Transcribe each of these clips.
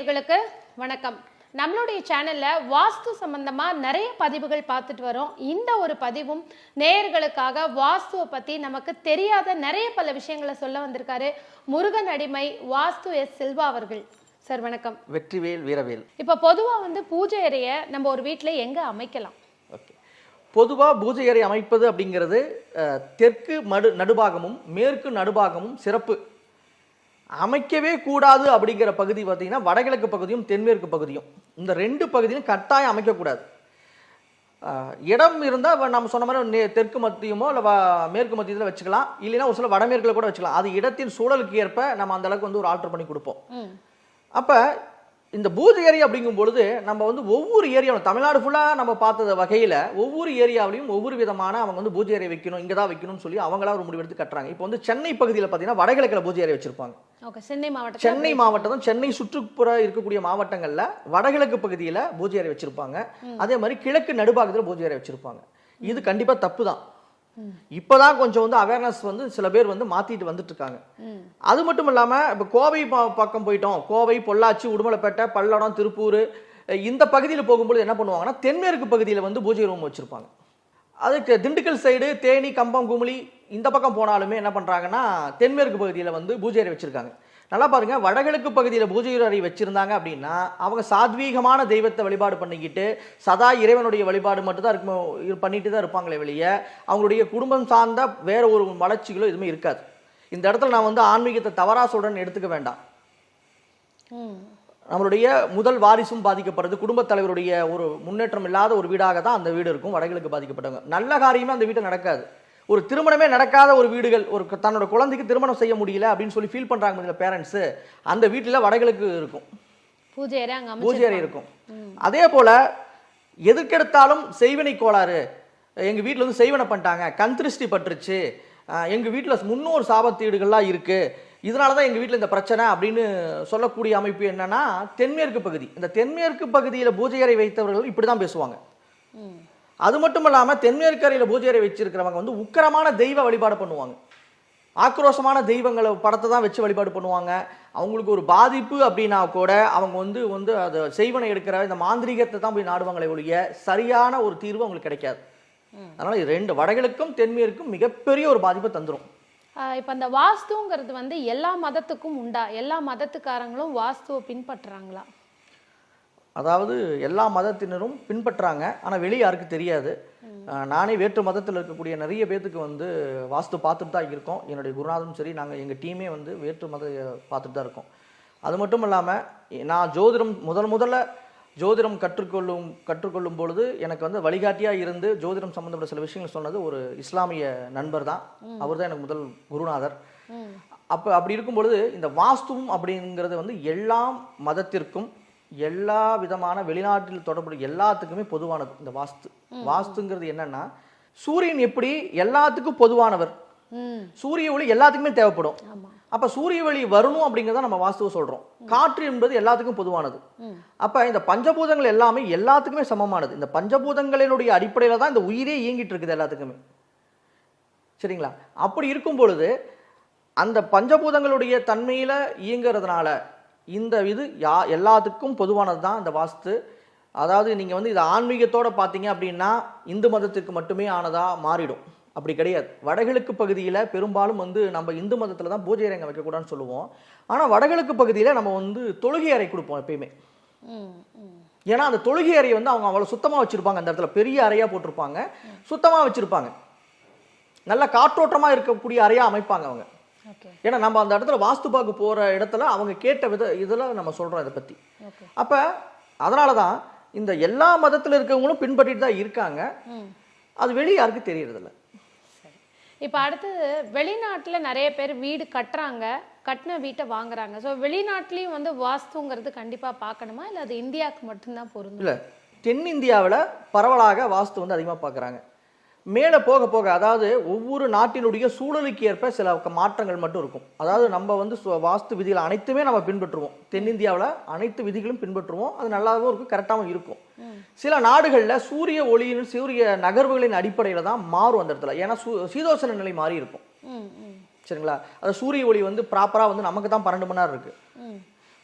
நேயர்களுக்கு வணக்கம். நம்மளுடைய சேனல்ல வாஸ்து சம்பந்தமா நிறைய பதிவுகள் பார்த்துட்டு வரோம். இந்த ஒரு பதிவும் நேயர்களுக்காக வாஸ்துவை பத்தி நமக்கு தெரியாத நிறைய பல விஷயங்களை சொல்ல வந்திருக்காரு முருகன் அடிமை வாஸ்து எஸ் செல்வா அவர்கள். சார் வணக்கம். வெற்றிவேல் வீரவேல். இப்ப பொதுவா பூஜை அறையை நம்ம ஒரு வீட்டுல எங்க அமைக்கலாம்? பொதுவாக பூஜை அறை அமைப்பது அப்படிங்கிறது தெற்கு நடுபாகமும் மேற்கு நடுபாகமும் சிறப்பு. அமைக்கவே கூடாது அப்படிங்கிற பகுதி பார்த்தீங்கன்னா வடகிழக்கு பகுதியும் தென்மேற்கு பகுதியும். இந்த ரெண்டு பகுதியும் கட்டாயம் அமைக்கக்கூடாது. இடம் இருந்தால் நம்ம சொன்ன மாதிரி தெற்கு மத்தியமோ இல்லை மேற்கு மத்தியத்தில் வச்சுக்கலாம், இல்லைன்னா ஒரு சில வடமேற்கில் கூட வச்சுக்கலாம். அது இடத்தின் சூழலுக்கு ஏற்ப நம்ம அந்த அளவுக்கு வந்து ஒரு ஆல்டர் பண்ணி கொடுப்போம். அப்போ இந்த பூஜை ஏரியா அப்படிங்கும் பொழுது நம்ம வந்து ஒவ்வொரு ஏரியாவும் தமிழ்நாடு ஃபுல்லாக நம்ம பார்த்த வகையில் ஒவ்வொரு ஏரியாவிலையும் ஒவ்வொரு விதமான அவங்க வந்து பூஜை அறை வைக்கணும், இங்கே தான் வைக்கணும்னு சொல்லி அவங்களா ஒரு முடிவெடுத்து கட்டுறாங்க. இப்போ வந்து சென்னை பகுதியில் பார்த்தீங்கன்னா வடகிழக்கில் பூஜை அறை வச்சிருப்பாங்க. சென்னை மாவட்டம், சென்னை சுற்றுப்புற இருக்கக்கூடிய மாவட்டங்களில் வடகிழக்கு பகுதியில் பூஜை அறை வச்சிருப்பாங்க. அதே மாதிரி கிழக்கு நடுபாகத்தில் பூஜை அறை வச்சிருப்பாங்க. இது கண்டிப்பாக தப்பு தான். இப்பதான் கொஞ்சம் வந்து அவேர்னஸ் வந்து சில பேர் வந்து மாத்திட்டு வந்துட்டு இருக்காங்க. அது மட்டும் இல்லாம இப்ப கோவை பக்கம் போயிட்டோம், கோவை, பொள்ளாச்சி, உடுமலைப்பேட்டை, பல்லடம், திருப்பூர் இந்த பகுதியில் போகும்போது என்ன பண்ணுவாங்கன்னா தென்மேற்கு பகுதியில் வந்து பூஜை ரூம் வச்சிருப்பாங்க. அதுக்கு திண்டுக்கல் சைடு, தேனி, கம்பம், குமுளி இந்த பக்கம் போனாலுமே என்ன பண்றாங்கன்னா தென்மேற்கு பகுதியில் வந்து பூஜை அறை வச்சிருக்காங்க. நல்லா பாருங்க, வடகிழக்கு பகுதியில் பூஜை அறை வச்சிருந்தாங்க அப்படின்னா அவங்க சாத்வீகமான தெய்வத்தை வழிபாடு பண்ணிக்கிட்டு சதா இறைவனுடைய வழிபாடு மட்டும்தான் இருக்கும், பண்ணிட்டு தான் இருப்பாங்களே வெளியே அவங்களுடைய குடும்பம் சார்ந்த வேற ஒரு வளர்ச்சிகளோ எதுவுமே இருக்காது. இந்த இடத்துல நான் வந்து ஆன்மீகத்தை தவறா சொல்றேன்னு எடுத்துக்க வேண்டாம். நம்மளுடைய முதல் வாரிசும் பாதிக்கப்படுறது, குடும்பத் தலைவருடைய ஒரு முன்னேற்றம் இல்லாத ஒரு வீடாக தான் அந்த வீடு இருக்கும். வடகிழக்கு பாதிக்கப்பட்டவங்க நல்ல காரியமே அந்த வீட்டில் நடக்காது. ஒரு திருமணமே நடக்காத ஒரு வீடுகள், ஒரு தன்னோட குழந்தைக்கு திருமணம் செய்ய முடியல அப்படின்னு சொல்லி ஃபீல் பண்றாங்க பேரண்ட்ஸ், அந்த வீட்டில் வடகிழக்கு இருக்கும், பூஜை அறை இருக்கும். அதே போல எதுக்கெடுத்தாலும் செய்வினை கோளாறு, எங்க வீட்டில் வந்து செய்வனை பண்ணிட்டாங்க, கண் திருஷ்டி பட்டுருச்சு, எங்க வீட்டில் முன்னோர் சாபத்தீடுகள்லாம் இருக்கு, இதனால தான் எங்கள் வீட்டில் இந்த பிரச்சனை அப்படின்னு சொல்லக்கூடிய அமைப்பு என்னன்னா தென்மேற்கு பகுதி. இந்த தென்மேற்கு பகுதியில் பூஜை அறை வைத்தவர்கள் இப்படி தான் பேசுவாங்க. அது மட்டும் இல்லாமல் தென்மேற்கு அறையில் பூஜை அறை வச்சிருக்கிறவங்க வந்து உக்கிரமான தெய்வ வழிபாடு பண்ணுவாங்க, ஆக்ரோஷமான தெய்வங்களை படத்தை தான் வச்சு வழிபாடு பண்ணுவாங்க. அவங்களுக்கு ஒரு பாதிப்பு அப்படின்னா கூட அவங்க வந்து வந்து அதை செய்வனை எடுக்கிற இந்த மாந்திரிகத்தை தான் போய் நாடுவாங்களே ஒழிய சரியான ஒரு தீர்வு அவங்களுக்கு கிடைக்காது. அதனால ரெண்டு வடகிழக்கும் தென்மேற்கும் மிகப்பெரிய ஒரு பாதிப்பை தந்துடும். இப்போ அந்த வாஸ்துங்கிறது வந்து எல்லா மதத்துக்கும் உண்டா? எல்லா மதத்துக்காரங்களும் வாஸ்துவை பின்பற்றுறாங்களா? அதாவது எல்லா மதத்தினரும் பின்பற்றுறாங்க, ஆனால் வெளியே யாருக்கு தெரியாது. நானே வேற்று மதத்தில் இருக்கக்கூடிய நிறைய பேர்த்துக்கு வந்து வாஸ்து பார்த்துட்டு தான் இருக்கோம். என்னுடைய குருநாதரும் சரி, நாங்கள் எங்கள் டீமே வந்து வேற்று மத பார்த்துட்டு தான் இருக்கோம். அது மட்டும் இல்லாமல் நான் ஜோதிடம் முதல்ல ஜோதிடம் கற்றுக்கொள்ளும் பொழுது எனக்கு வந்து வழிகாட்டியாக இருந்து ஜோதிடம் சம்மந்தப்பட்ட சில விஷயங்கள் சொன்னது ஒரு இஸ்லாமிய நண்பர் தான். அவர் தான் எனக்கு முதல் குருநாதர். அப்படி இருக்கும் பொழுது இந்த வாஸ்துவும் அப்படிங்கிறது வந்து எல்லா மதத்திற்கும் எல்லா விதமான வெளிநாட்டில் தொடர்புடைய எல்லாத்துக்குமே பொதுவானது. இந்த வாஸ்துங்கிறது என்னன்னா சூரியன் எப்படி எல்லாத்துக்கும் பொதுவானவர், சூரிய ஒளி எல்லாத்துக்குமே தேவைப்படும். அப்ப சூரிய ஒளி வரணும் அப்படிங்கிறத நம்ம வாஸ்துவை சொல்றோம். காற்று என்பது எல்லாத்துக்கும் பொதுவானது. அப்ப இந்த பஞ்சபூதங்கள் எல்லாமே எல்லாத்துக்குமே சமமானது. இந்த பஞ்சபூதங்களினுடைய அடிப்படையில தான் இந்த உயிரே இயங்கிட்டு இருக்குது எல்லாத்துக்குமே. சரிங்களா? அப்படி இருக்கும் பொழுது அந்த பஞ்சபூதங்களுடைய தன்மையில இயங்குறதுனால இந்த இது எல்லாத்துக்கும் பொதுவானது தான் இந்த வாஸ்து. அதாவது நீங்க வந்து இது ஆன்மீகத்தோட பார்த்தீங்க அப்படின்னா இந்து மதத்துக்கு மட்டுமே ஆனதா மாறிடும். அப்படி கிடையாது. வடகிழக்கு பகுதியில் பெரும்பாலும் வந்து நம்ம இந்து மதத்தில் தான் பூஜை அறை வைக்கக்கூடாதுன்னு சொல்லுவோம். ஆனால் வடகிழக்கு பகுதியில் நம்ம வந்து தொழுகை அறை கொடுப்போம் எப்பயுமே. ஏன்னா அந்த தொழுகை அறையை வந்து அவங்க அவ்வளோ சுத்தமாக வச்சுருப்பாங்க. அந்த இடத்துல பெரிய அறையாக போட்டிருப்பாங்க, சுத்தமாக வச்சுருப்பாங்க, நல்ல காற்றோட்டமாக இருக்கக்கூடிய அறையாக அமைப்பாங்க அவங்க. ஏன்னா நம்ம அந்த இடத்துல வாஸ்து பார்க்க போகிற இடத்துல அவங்க கேட்ட இதில் நம்ம சொல்கிறோம் இதை பற்றி. அப்போ அதனால தான் இந்த எல்லா மதத்தில் இருக்கவங்களும் பின்பற்றிட்டு தான் இருக்காங்க. அது வெளியே யாருக்கும் தெரியறதில்ல. இப்போ அடுத்து வெளிநாட்டில் நிறைய பேர் வீடு கட்டுறாங்க, கட்டின வீட்டை வாங்குறாங்க. ஸோ வெளிநாட்டிலையும் வந்து வாஸ்துங்கிறது கண்டிப்பாக பார்க்கணுமா, இல்லை அது இந்தியாவுக்கு மட்டும்தான் பொருந்தும்? இல்லை, தென்னிந்தியாவில் பரவலாக வாஸ்து வந்து அதிகமாக பார்க்குறாங்க. மேலே போக போக அதாவது ஒவ்வொரு நாட்டினுடைய சூழலுக்கு ஏற்ப சில மாற்றங்கள் மட்டும் இருக்கும். அதாவது நம்ம வந்து வாஸ்து விதிகள் அனைத்துமே நம்ம பின்பற்றுவோம். தென்னிந்தியாவில் அனைத்து விதிகளும் பின்பற்றுவோம். அது நல்லாவும் இருக்கும், கரெக்டாகவும் இருக்கும். சில நாடுகளில் சூரிய ஒளியின் சூரிய நகர்வுகளின் அடிப்படையில் தான் மாறும் அந்த இடத்துல. ஏன்னா சீதோஷண நிலை மாறி இருக்கும். சரிங்களா? அது சூரிய ஒளி வந்து ப்ராப்பராக வந்து நமக்கு தான் 12 மணி நேரம் இருக்கு.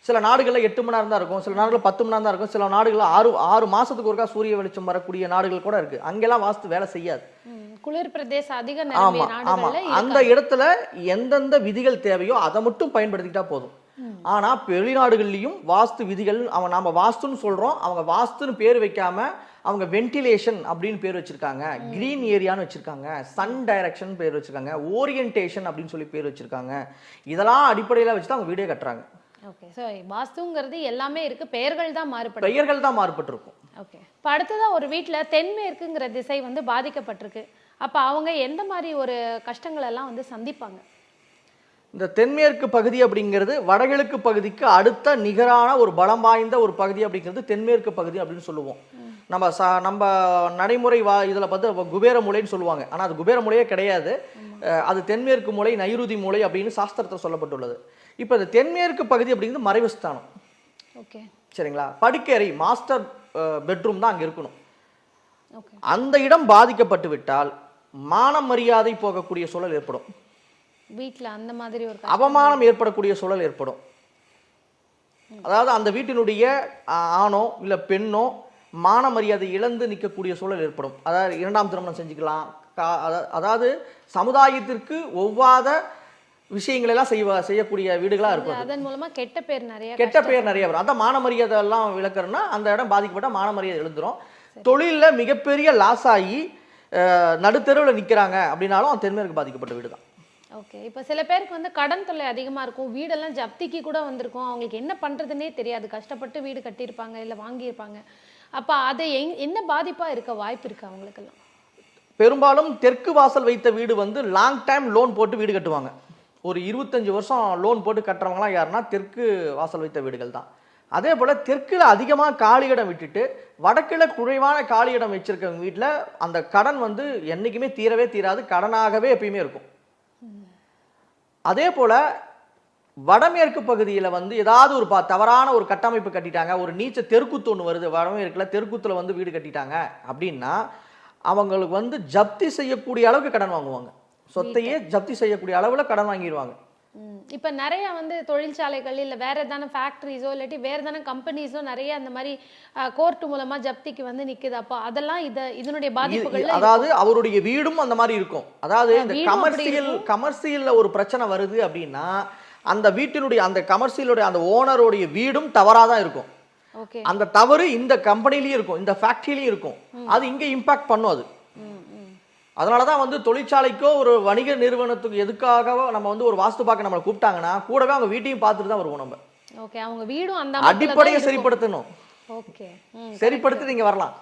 சில நாடுகளில் 8 மணி நேரம் தான் இருக்கும், சில நாடுகளில் 10 மணி நேரம் தான் இருக்கும், சில நாடுகளில் 6 மாசத்துக்கு ஒருக்கா சூரிய வெளிச்சம் வரக்கூடிய நாடுகள் கூட இருக்கு. அங்கெல்லாம் வாஸ்து வேலை செய்யாது. குளிர் பிரதேசம் அதிக ஆமா நிரம்பிய ஆமா நாடுகள்ல அந்த இடத்துல எந்தெந்த விதிகள் தேவையோ அதை மட்டும் பயன்படுத்திக்கிட்டா போதும். ஆனா வெளிநாடுகள்லயும் வாஸ்து விதிகள் நாம வாஸ்துன்னு சொல்றோம், அவங்க வாஸ்துன்னு பேர் வைக்காம அவங்க வென்டிலேஷன் அப்படின்னு பேர் வச்சிருக்காங்க, கிரீன் ஏரியான்னு வச்சிருக்காங்க, சன் டைரக்ஷன் பேர் வச்சிருக்காங்க, ஓரியன்டேஷன் அப்படின்னு சொல்லி பேர் வச்சிருக்காங்க. இதெல்லாம் அடிப்படையில வச்சுதான் அவங்க வீடே கட்டுறாங்க. ஓகே. ஸோ வாஸ்துங்கிறது எல்லாமே இருக்கு, பெயர்கள் தான் மாறுபடும். பெயர்கள் தான் மாறுபட்டிருக்கும். ஓகே. இப்போ அடுத்ததா ஒரு வீட்டுல தென்மேற்குங்கிற திசை வந்து பாதிக்கப்பட்டிருக்கு. அப்ப அவங்க எந்த மாதிரி ஒரு கஷ்டங்கள் எல்லாம் வந்து சந்திப்பாங்க? இந்த தென்மேற்கு பகுதி அப்படிங்கிறது வடகிழக்கு பகுதிக்கு அடுத்த நிகரான ஒரு பலம் வாய்ந்த ஒரு பகுதி அப்படிங்கிறது தென்மேற்கு பகுதி அப்படின்னு சொல்லுவோம். நம்ம நடைமுறை இதுல பார்த்து குபேர மூலைன்னு சொல்லுவாங்க. ஆனா அது குபேர மூலையே கிடையாது, அது தென்மேற்கு மூலை, நைருதி மூலை அப்படின்னு சாஸ்திரத்தில் சொல்லப்பட்டுள்ளது. இப்போ இந்த தென்மேற்கு பகுதி அப்படிங்கிறது மறைவு ஸ்தானம். ஓகே. சரிங்களா? படுக்கறை, மாஸ்டர் பெட்ரூம் தான் அங்க இருக்கணும். அந்த இடம் பாதிக்கப்பட்டு விட்டால் மான மரியாதை போகக்கூடிய சூழல் ஏற்படும். வீட்ல அந்த மாதிரி ஒரு அவமானம் ஏற்படக்கூடிய சூழல் ஏற்படும். அதாவது அந்த வீட்டினுடைய ஆணோ இல்ல பெண்ணோ மான மரியாதை இழந்து நிற்கக்கூடிய சூழல் ஏற்படும். அதாவது 2ஆம் திருமணம் செஞ்சுக்கலாம், அதாவது சமுதாயத்திற்கு ஒவ்வாத விஷயங்கள் எல்லாம் செய்யக்கூடிய வீடுகளா இருக்கும். அதன் மூலமா கெட்ட பேர் நிறைய வரும். அதான் மான மரியாதை எல்லாம் விளக்குறதுன்னா அந்த இடம் பாதிக்கப்பட்ட மான மரியாதை எழுந்துரும். தொழில மிகப்பெரிய லாஸ் ஆகி நடுத்தெருவில் நிக்கிறாங்க அப்படின்னாலும் தென்மேற்கு பாதிக்கப்பட்ட வீடு தான். ஓகே. இப்போ சில பேருக்கு வந்து கடன் தொல்லை அதிகமா இருக்கும், வீடெல்லாம் ஜப்திக்கு கூட வந்திருக்கும், அவங்களுக்கு என்ன பண்றதுன்னே தெரியாது, கஷ்டப்பட்டு வீடு கட்டியிருப்பாங்க இல்லை வாங்கியிருப்பாங்க. அப்ப அது என்ன பாதிப்பா இருக்க வாய்ப்பு இருக்கு அவங்களுக்கெல்லாம்? பெரும்பாலும் தெற்கு வாசல் வைத்த வீடு வந்து லாங் டைம் லோன் போட்டு வீடு கட்டுவாங்க. ஒரு 25 வருஷம் லோன் போட்டு கட்டுறவங்களாம் யாருன்னா தெற்கு வாசல் வைத்த வீடுகள் தான். அதே போல தெற்குல அதிகமாக காலியிடம் விட்டுட்டு வடக்குல குறைவான காலியிடம் வச்சிருக்கவங்க வீட்டில் அந்த கடன் வந்து என்னைக்குமே தீரவே தீராது, கடனாகவே எப்பயுமே இருக்கும். அதே போல வடமேற்கு பகுதியில் வந்து ஏதாவது ஒரு தவறான ஒரு கட்டமைப்பு கட்டிட்டாங்க, ஒரு நீச்ச தெருக்கூத்து ஒன்று வருது வடமேற்குல, தெருக்கூத்துல வந்து வீடு கட்டிட்டாங்க அப்படின்னா அவங்களுக்கு வந்து ஜப்தி செய்யக்கூடிய அளவுக்கு கடன் வாங்குவாங்க. சொத்தையே ஜப்தி செய்யக்கூடிய அளவுல கடன் வாங்கிடுவாங்க. இப்ப நிறைய வந்து தொழிற்சாலைகள் இல்ல வேற ஏதான ஃபேக்டரிஸோ இல்லாட்டி வேற ஏதான கம்பெனிஸோ நிறைய அந்த மாதிரி கோர்ட் மூலமா ஜப்திக்கு வந்து நிக்குது. அப்போ அதெல்லாம் இதனுடைய பாதிப்புகள். அதாவது அவருடைய வீடும் அந்த மாதிரி இருக்கும். அதாவது இந்த கமர்ஷியல்ல ஒரு பிரச்சனை வருது அப்படின்னா அந்த வீட்டினுடைய அந்த கமர்ஷியலுடைய அந்த ஓனருடைய வீடும் தவறாதான் இருக்கும். அந்த தவறு இந்த கம்பெனிலயும் இருக்கும், இந்த ஃபேக்டரியிலயும் இருக்கும். அது இங்க இம்பாக்ட் பண்ணும். அது அதனாலதான் வந்து தொழிற்சாலைக்கோ ஒரு வணிக நிறுவனத்துக்கு எதுக்காகவோ நம்ம வந்து ஒரு வாஸ்து பார்க்க நம்மளை கூப்பிட்டாங்கன்னா கூடவே அவங்க வீட்டையும் பார்த்துட்டு தான் வருவோம். நம்ம ஓகே. அவங்க வீடும் அந்த அடிப்படையை சரிப்படுத்தணும். ஓகே. சரிப்படுத்தி நீங்க வரலாம்.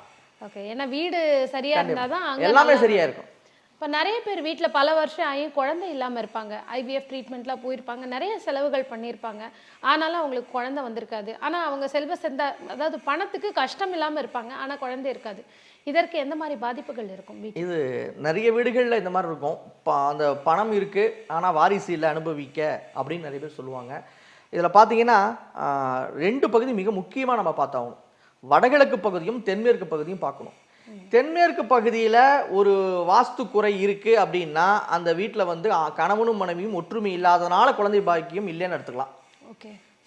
ஓகே. ஏன்னா வீடு சரியா இருந்தாதான் எல்லாமே சரியா இருக்கும். இப்போ நிறைய பேர் வீட்டில் பல வருஷம் ஆகி குழந்தை இல்லாமல் இருப்பாங்க, IVF ட்ரீட்மெண்ட்லாம் போயிருப்பாங்க, நிறைய செலவுகள் பண்ணியிருப்பாங்க, ஆனாலும் அவங்களுக்கு குழந்தை வந்திருக்காது. ஆனால் அவங்க அதாவது பணத்துக்கு கஷ்டம் இல்லாமல் இருப்பாங்க, ஆனால் குழந்தை இருக்காது. இதற்கு எந்த மாதிரி பாதிப்புகள் இருக்கும்? இது நிறைய வீடுகளில் இந்த மாதிரி இருக்கும். அந்த பணம் இருக்கு ஆனால் வாரிசு இல்லை அனுபவிக்க அப்படின்னு நிறைய பேர் சொல்லுவாங்க. இதில் பார்த்தீங்கன்னா 2 பகுதி மிக முக்கியமாக நம்ம பார்த்தாகணும். வடகிழக்கு பகுதியும் தென்மேற்கு பகுதியும் பார்க்கணும். தென்மேற்கு பகுதியில் ஒரு வாஸ்து குறை இருக்கு அப்படின்னா அந்த வீட்டில் வந்து கணவனும் மனைவியும் ஒற்றுமை இல்லாதனால குழந்தை பாக்கியம் இல்லைன்னு எடுத்துக்கலாம்.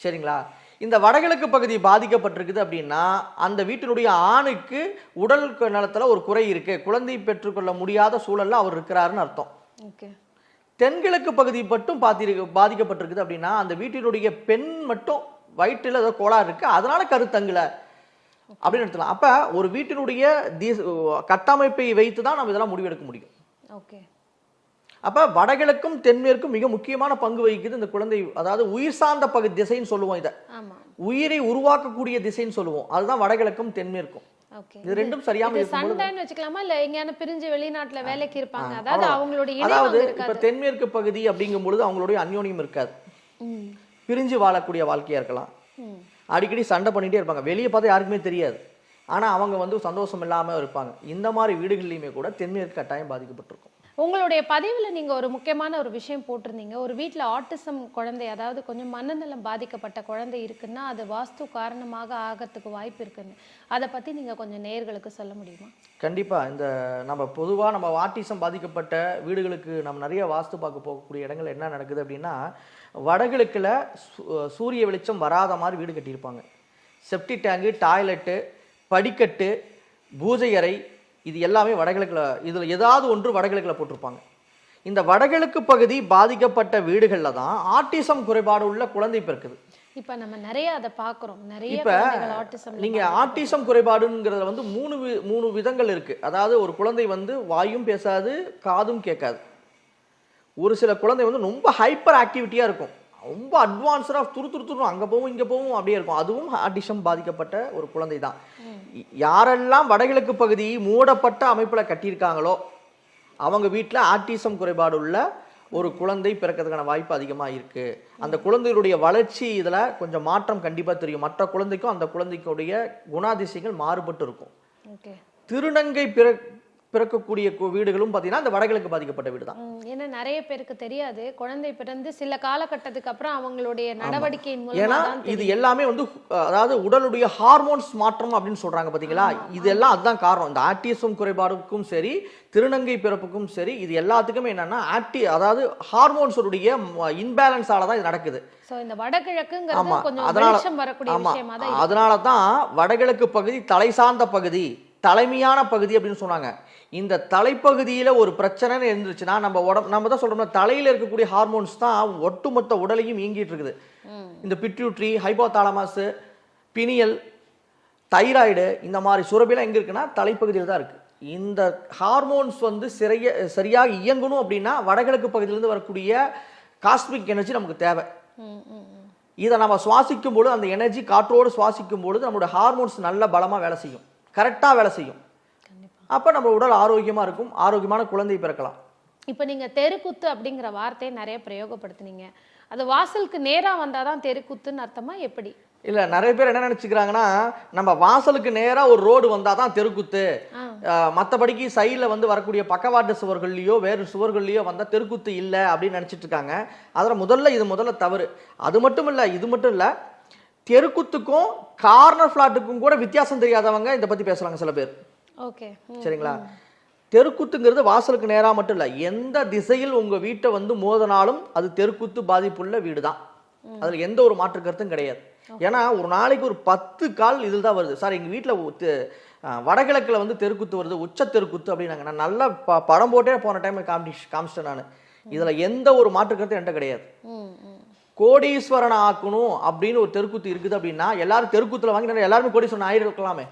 சரிங்களா? இந்த வடகிழக்கு பகுதி பாதிக்கப்பட்டிருக்குது அப்படின்னா அந்த வீட்டினுடைய ஆணுக்கு உடல் நலத்துல ஒரு குறை இருக்கு, குழந்தை பெற்றுக்கொள்ள முடியாத சூழல்ல அவர் இருக்கிறாருன்னு அர்த்தம். தென்கிழக்கு பகுதி மட்டும் பாதிக்கப்பட்டிருக்குது அப்படின்னா அந்த வீட்டினுடைய பெண் மட்டும் வயிற்றில் ஏதோ கோளாறு இருக்கு, அதனால கருத்தங்கல அப்படின்னு எடுத்துக்கலாம். அப்ப ஒரு வீட்டினுடைய கட்டமைப்பை வைத்து தான் நம்ம இதெல்லாம் முடிவெடுக்க முடியும். அப்ப வடகிழக்கும் தென்மேற்கும் மிக முக்கியமான பங்கு வகிக்குது இந்த குழந்தை, அதாவது உயிர் சார்ந்த பகுதி திசைன்னு சொல்லுவோம். இதை உயிரை உருவாக்கக்கூடிய திசைன்னு சொல்லுவோம். அதுதான் வடகிழக்கும் தென்மேற்கும். இது ரெண்டும் சரியாம வச்சுக்கலாமா இல்ல எங்கயான பிரிஞ்சு வெளிநாட்டுல வேலைக்கு இருப்பாங்க, அதாவது அவங்களுடைய அதாவது இப்ப தென்மேற்கு பகுதி அப்படிங்கும் பொழுது அவங்களுடைய அந்யோன்யம் இருக்காது, பிரிஞ்சு வாழக்கூடிய வாழ்க்கையா இருக்கலாம், அடிக்கடி சண்டை பண்ணிட்டே இருப்பாங்க, வெளியே பார்த்தா யாருக்குமே தெரியாது, ஆனா அவங்க வந்து சந்தோஷம் இல்லாம இருப்பாங்க. இந்த மாதிரி வீடுகள்லயுமே கூட தென்மேற்கு கட்டாயம் பாதிக்கப்பட்டிருக்கும். உங்களுடைய பதிவில் நீங்கள் ஒரு முக்கியமான ஒரு விஷயம் போட்டிருந்தீங்க, ஒரு வீட்டில் ஆட்டிசம் குழந்தை, அதாவது கொஞ்சம் மனநலம் பாதிக்கப்பட்ட குழந்தை இருக்குன்னா அது வாஸ்து காரணமாக ஆகிறதுக்கு வாய்ப்பு இருக்குன்னு, அதை பற்றி நீங்கள் கொஞ்சம் நேயர்களுக்கு சொல்ல முடியுமா? கண்டிப்பாக. இந்த நம்ம பொதுவாக நம்ம ஆட்டிசம் பாதிக்கப்பட்ட வீடுகளுக்கு நம்ம நிறைய வாஸ்து பார்க்க போகக்கூடிய இடங்கள் என்ன நடக்குது அப்படின்னா வடகிழக்குல சூரிய வெளிச்சம் வராத மாதிரி வீடு கட்டியிருப்பாங்க. செப்டி டேங்கு, டாய்லெட்டு, படிக்கட்டு, பூஜை அறை, இது எல்லாமே வடகிழக்குல, இதில் ஏதாவது ஒன்று வடகிழக்குல போட்டிருப்பாங்க. இந்த வடகிழக்கு பகுதி பாதிக்கப்பட்ட வீடுகளில் தான் ஆட்டிசம் குறைபாடு உள்ள குழந்தை பிறக்குது. இப்ப நம்ம நிறைய அதை பார்க்குறோம். நிறைய இப்ப குழந்தைகள் ஆட்டிசம். நீங்க ஆட்டிசம் குறைபாடுங்கிறதுல வந்து மூணு விதங்கள் இருக்கு. அதாவது ஒரு குழந்தை வந்து வாயும் பேசாது, காதும் கேட்காது. ஒரு சில குழந்தை வந்து ரொம்ப ஹைப்பர் ஆக்டிவிட்டியா இருக்கும், ரொம்ப அட்வான்ஸ்டா துரு அங்க போகும் இங்க போகும் அப்படியே இருக்கும். அதுவும் ஆட்டிசம் பாதிக்கப்பட்ட ஒரு குழந்தை தான். யாரெல்லாம் வடகிழக்கு பகுதி மூடப்பட்ட அமைப்புல கட்டியிருக்காங்களோ அவங்க வீட்டில் ஆட்டிசம் குறைபாடு உள்ள ஒரு குழந்தை பிறக்கிறதுக்கான வாய்ப்பு அதிகமாக இருக்கு. அந்த குழந்தைகளுடைய வளர்ச்சி இதுல கொஞ்சம் மாற்றம் கண்டிப்பா தெரியும். மற்ற குழந்தைக்கும் அந்த குழந்தைக்குடைய குணாதிசயங்கள் மாறுபட்டு இருக்கும். திருநங்கை பிறக்கக்கூடிய வீடுகளும் பார்த்தீங்கன்னா அந்த வடகிழக்கு பாதிக்கப்பட்ட வீடு தான். ஏன்னா நிறைய பேருக்கு தெரியாது, குழந்தை பிறந்து சில காலகட்டத்துக்கு அப்புறம் அவங்களுடைய நடவடிக்கையின் ஏன்னா மூலமா இது எல்லாமே வந்து அதாவது உடலுடைய ஹார்மோன்ஸ் மாற்றம் அப்படின்னு சொல்றாங்க பாத்தீங்களா, இதெல்லாம் அதுதான் காரணம். இந்த ஆட்டிசம் குறைபாடுக்கும் சரி, திருநங்கை பிறப்புக்கும் சரி, இது எல்லாத்துக்குமே என்னன்னா அதாவது ஹார்மோன்ஸுடைய இன்பேலன்ஸால தான் இது நடக்குது. சோ இந்த வடகிழக்குங்கிறது கொஞ்சம் வெளிச்சம் வரக்கூடிய விஷயமா தான். அதனால தான் வடகிழக்கு பகுதி தலை சார்ந்த பகுதி, தலைமையான பகுதி அப்படின்னு சொன்னாங்க. இந்த தலைப்பகுதியில ஒரு பிரச்சனைன்னு இருந்துச்சுன்னா நம்ம தான் சொல்றோம்னா தலையில இருக்கக்கூடிய ஹார்மோன்ஸ் தான் ஒட்டுமொத்த உடலையும் இயங்கிட்டு இருக்குது. இந்த பிட்யூட்ரி, ஹைபோதாலமஸ், பினியல், தைராய்டு, இந்த மாதிரி சுரபிலாம் எங்க இருக்குன்னா தலைப்பகுதியில் தான் இருக்கு. இந்த ஹார்மோன்ஸ் வந்து சரியாக இயங்கணும் அப்படின்னா வடகிழக்கு பகுதியிலிருந்து வரக்கூடிய காஸ்மிக் எனர்ஜி நமக்கு தேவை. இதை நம்ம சுவாசிக்கும் பொழுது அந்த எனர்ஜி காற்றோடு சுவாசிக்கும் பொழுது நம்மளோட ஹார்மோன்ஸ் நல்ல பலமா வேலை செய்யும், கரெக்டா வேலை செய்யும். அப்ப நம்ம உடல் ஆரோக்கியமா இருக்கும், ஆரோக்கியமான குழந்தை பிறக்கலாம். இப்ப நீங்க தெருக்குத்து அப்படிங்கிற வார்த்தையை நிறைய பிரயோகப்படுத்துனீங்க. அது வாசலுக்கு நேரா வந்தாதான் தெருக்குத்துன்னு அர்த்தமா எப்படி? இல்ல, நிறைய பேர் என்ன நினைச்சுக்கிறாங்கன்னா நம்ம வாசலுக்கு நேரா ஒரு ரோடு வந்தாதான் தெருக்குத்து, மற்றபடிக்கு சைடில் வந்து வரக்கூடிய பக்கவாட்டு சுவர்கள்லையோ வேறு சுவர்கள்லையோ வந்தா தெருக்குத்து இல்லை அப்படின்னு நினைச்சிட்டு இருக்காங்க. அதில் இது முதல்ல தவறு. அது மட்டும் இல்லை, இது மட்டும் இல்லை, தெருக்குத்துக்கும் கார்னர் ஃபிளாட்டுக்கும் கூட வித்தியாசம் தெரியாதவங்க இதை பத்தி பேசுறாங்க சில பேர். சரிங்களா? தெருக்குத்துங்கிறது வாசலுக்கு நேரா மட்டும் இல்ல, எந்த திசையில் உங்க வீட்டை வந்து மோதினாலும் அது தெருக்குத்து பாதிப்புள்ள வீடு தான். அதுல எந்த ஒரு மாற்று கருத்தும் கிடையாது. ஏன்னா ஒரு நாளைக்கு ஒரு 10 கால் இதில் தான் வருது. சார் எங்க வீட்டுல வடகிழக்குல வந்து தெருக்குத்து வருது, உச்ச தெருக்குத்து அப்படின்னாங்க. நான் நல்ல படம் போட்டே போன டைம் காமிச்சிட்டேன் நான். இதுல எந்த ஒரு மாற்று கருத்தும் என்கிட்ட கிடையாது. கோடீஸ்வரன் ஆக்கணும் அப்படின்னு ஒரு தெருக்குத்து இருக்குது அப்படின்னா எல்லாரும் தெருக்குத்துல வாங்கி எல்லாருமே கோடீஸ்வரன் ஆயிருக்கலாமே,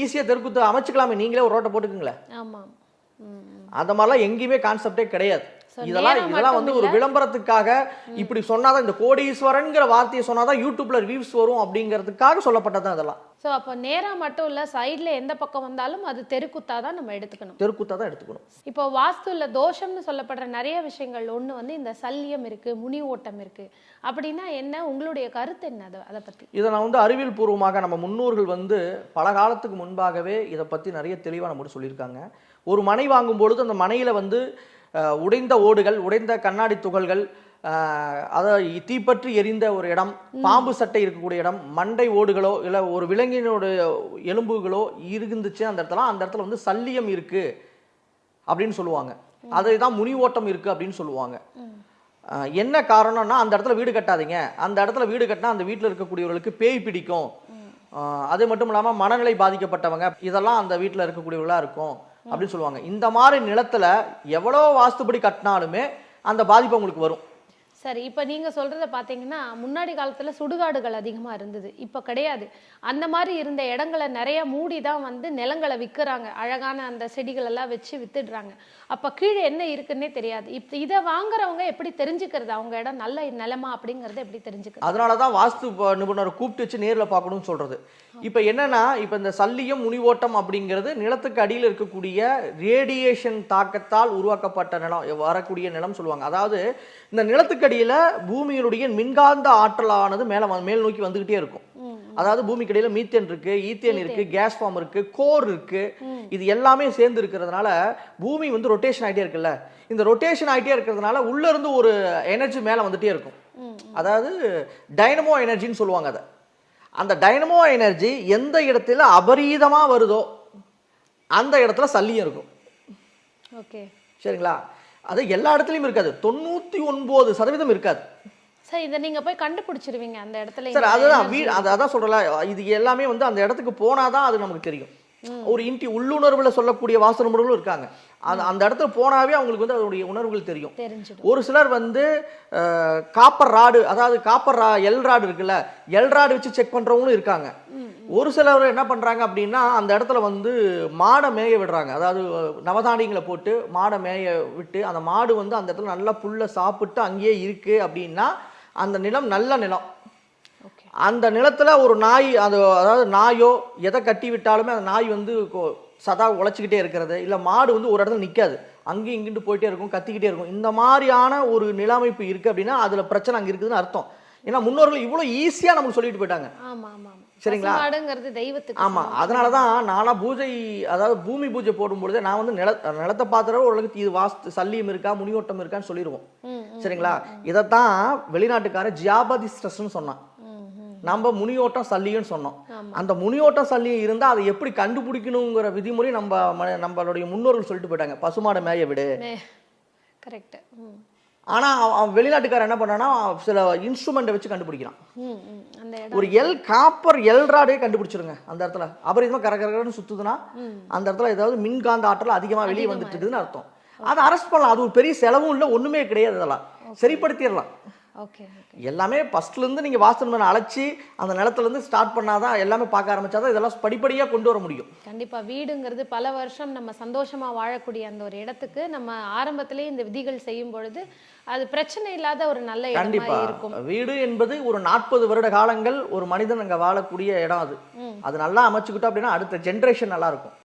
ஈஸியா தெருக்குத்து அமைச்சுக்கலாமே, நீங்களே ஒரு ரோட்டை போட்டுக்குங்களேன். அந்த மாதிரிலாம் எங்கேயுமே கான்செப்டே கிடையாது. இதெல்லாம் வந்து ஒரு விளம்பரத்துக்காக இப்படி சொன்னாதான், இந்த கோடீஸ்வரன்ங்கிற வார்த்தையை சொன்னாதான் யூடியூப்ல ரிவ்யூஸ் வரும் அப்படிங்கிறதுக்காக சொல்லப்பட்டதான் இதெல்லாம். சோ அப்ப நேரா மட்டும் இல்ல, சைடுல எந்த பக்கம் வந்தாலும் அது தெருக்குத்தா தான் நம்ம எடுத்துக்கணும். தெருக்குத்தா தான் எடுத்துக்கணும். இப்போ வாஸ்துல தோஷம்னு சொல்லப்படுற நிறைய விஷயங்கள் ஒண்ணு வந்து இந்த சல்லியம் இருக்கு, முனி ஓட்டம் இருக்கு. அப்படின்னா என்ன, உங்களுடைய கருத்து என்ன அதை பத்தி? இதை நான் வந்து அறிவியல் பூர்வமாக நம்ம முன்னோர்கள் வந்து பல காலத்துக்கு முன்பாகவே இதை பத்தி நிறைய தெளிவா நம்மளுக்கு சொல்லியிருக்காங்க. ஒரு மனை வாங்கும் பொழுது அந்த மனையில வந்து உடைந்த ஓடுகள், உடைந்த கண்ணாடி துகள்கள், அதை தீப்பற்றி எரிந்த ஒரு இடம், பாம்பு சட்டை இருக்கக்கூடிய இடம், மண்டை ஓடுகளோ இல்லை ஒரு விலங்கினோட எலும்புகளோ இருந்துச்சு அந்த இடத்துல வந்து சல்லியம் இருக்கு அப்படின்னு சொல்லுவாங்க. அதை தான் முனி ஓட்டம் இருக்கு அப்படின்னு சொல்லுவாங்க. என்ன காரணம்னா அந்த இடத்துல வீடு கட்டாதீங்க, அந்த இடத்துல வீடு கட்டினா அந்த வீட்டில் இருக்கக்கூடியவர்களுக்கு பேய் பிடிக்கும், அது மட்டும் இல்லாமல் மனநிலை பாதிக்கப்பட்டவங்க இதெல்லாம் அந்த வீட்டில் இருக்கக்கூடியவர்களா இருக்கும் அப்படின்னு சொல்லுவாங்க. இந்த மாதிரி நிலத்துல எவ்வளவு வாஸ்துபடி கட்டினாலுமே அந்த பாதிப்பு உங்களுக்கு வரும். சரி, இப்ப நீங்க சொல்றத பாத்தீங்கன்னா முன்னாடி காலத்துல சுடுகாடுகள் அதிகமா இருந்தது, இப்ப கிடையாது. அந்த மாதிரி இருந்த இடங்களை நிறைய மூடிதான் வந்து நிலங்களை விற்கிறாங்க, அழகான அந்த செடிகள் எல்லாம் வச்சு வித்துடுறாங்க. அப்ப கீழே என்ன இருக்குன்னே தெரியாது. இப்ப இதை வாங்குறவங்க எப்படி தெரிஞ்சுக்கிறது அவங்க இடம் நல்ல நிலமா அப்படிங்கறத எப்படி தெரிஞ்சுக்கிறது? அதனாலதான் வாஸ்து நிபுணரை கூப்பிட்டு வச்சு நேர்ல பார்க்கணும்னு சொல்றது. இப்ப என்னன்னா, இப்ப இந்த சல்லியம் முனிவோட்டம் அப்படிங்கிறது நிலத்துக்கு அடியில் இருக்கக்கூடிய ரேடியேஷன் தாக்கத்தால் உருவாக்கப்பட்ட நிலம், வரக்கூடிய நிலம் சொல்லுவாங்க. அதாவது இந்த நிலத்துக்கு அடியில பூமியினுடைய மின்காந்த ஆற்றலானது மேல் நோக்கி வந்துகிட்டே இருக்கும். அதாவது பூமிக்கு இடையில மீத்தேன் இருக்கு, ஈத்தேன் இருக்கு, கேஸ் ஃபார்ம் இருக்கு, கோர் இருக்கு, இது எல்லாமே சேர்ந்து இருக்கிறதுனால பூமி வந்து ரொட்டேஷன் ஆகிட்டே இருக்குல்ல. இந்த ரொட்டேஷன் ஆகிட்டே இருக்கிறதுனால உள்ள இருந்து ஒரு எனர்ஜி மேல வந்துட்டே இருக்கும். அதாவது டைனமோ எனர்ஜின்னு சொல்லுவாங்க. அதை அந்த டைனமோ எனர்ஜி எந்த இடத்துல அபரீதமா வருதோ அந்த இடத்துல சல்லியம் இருக்கும். சரிங்களா? அது எல்லா இடத்துலயும் இருக்காது, 99% இருக்காது. சார் இதை நீங்க போய் கண்டுபிடிச்சிருவீங்க அந்த இடத்துல. சார் அதுதான் அதான் சொல்றல, இது எல்லாமே வந்து அந்த இடத்துக்கு போனாதான் அது நமக்கு தெரியும். ஒரு உள்ளுணர்வுல சொல்லக்கூடிய வாசனமுறைகளும் இருக்காங்க. அந்த இடத்துல போனாவே அவங்களுக்கு வந்து அதனுடைய உணர்வுகள் தெரியும். ஒரு சிலர் வந்து காப்பர் ராடு, அதாவது காப்பர் எல் ராடு இருக்குல்ல, எல் ராடு வச்சு செக் பண்றவங்களும் இருக்காங்க. ஒரு சிலர் என்ன பண்றாங்க அப்படின்னா அந்த இடத்துல வந்து மாடை மேய விடுறாங்க. அதாவது நவதானியங்களை போட்டு மாடை மேய விட்டு அந்த மாடு வந்து அந்த இடத்துல நல்லா புல்ல சாப்பிட்டு அங்கேயே இருக்கு அப்படின்னா அந்த நிலம் நல்ல நிலம். அந்த நிலத்துல ஒரு நாய், அதாவது நாயோ எதை கட்டி விட்டாலுமே அந்த நாய் வந்து சதா உழைச்சிக்கிட்டே இருக்கிறது, இல்ல மாடு வந்து ஒரு இடத்துல நிக்காது, அங்கேயும் இங்கிட்டு போயிட்டே இருக்கும், கத்திக்கிட்டே இருக்கும். இந்த மாதிரியான ஒரு நிலமைப்பு இருக்கு அப்படின்னா அதுல பிரச்சனை அங்க இருக்குதுன்னு அர்த்தம். ஏன்னா முன்னோர்கள் இவ்வளவு ஈஸியா நமக்கு சொல்லிட்டு போயிட்டாங்க. சரிங்களா? ஆமா, அதனாலதான் நானா பூஜை, அதாவது பூமி பூஜை போடும்பொழுது நான் வந்து நிலத்தை பார்த்துற ஓரளவுக்கு இது வாஸ்து சல்லியம் இருக்கா முனியோட்டம் இருக்கான்னு சொல்லிடுவோம். சரிங்களா? இதைத்தான் வெளிநாட்டுக்கார ஜியாபதிஸ்டர்ஸ்ன்னு சொன்னான். நம்ம முனியோட்டம் சல்லின்னு சொன்னோம். அந்த முனியோட்டம் சல்லியும் இருந்தா அதை எப்படி கண்டுபிடிக்கணுங்கிற விதிமுறை நம்மளுடைய முன்னோர்கள் சொல்லிட்டு போயிட்டாங்க, பசுமாடை மேய விடு. ஆனா வெளிநாட்டுக்காரர் என்ன பண்ணானா சில இன்ஸ்ட்ருமெண்ட் வச்சு கண்டுபிடிக்கிறான். ஒரு காப்பர் எல் ராடே கண்டுபிடிச்சிருங்க அந்த இடத்துல அபரிதமா கரகரன்னு சுத்துதுன்னா அந்த இடத்துல ஏதாவது மின்காந்த ஆற்றல் அதிகமா வெளியே வந்துட்டு இருக்குதுன்னு அர்த்தம். அதை அரெஸ்ட் பண்ணலாம். அது ஒரு பெரிய செலவும் இல்லை, ஒண்ணுமே கிடையாது. அதெல்லாம் சரிப்படுத்திடலாம். எல்லாமே ஃபர்ஸ்ட்ல இருந்து நீங்க வாஸ்துமேனை அழைச்சி அந்த நிலத்துல இருந்து ஸ்டார்ட் பண்ணாதான், எல்லாமே பார்க்க ஆரம்பிச்சாதான் இதெல்லாம் படிப்படியா கொண்டு வர முடியும். கண்டிப்பா வீடுங்கிறது பல வருஷம் நம்ம சந்தோஷமா வாழக்கூடிய அந்த ஒரு இடத்துக்கு நம்ம ஆரம்பத்திலேயே இந்த விதிகள் செய்யும் பொழுது அது பிரச்சனை இல்லாத ஒரு நல்ல இடமா இருக்கும். வீடு என்பது ஒரு 40 வருட காலங்கள் ஒரு மனிதன் அங்க வாழக்கூடிய இடம். அது நல்லா அமைச்சுக்கிட்டோம் அப்படின்னா அடுத்த ஜெனரேஷன் நல்லா இருக்கும்.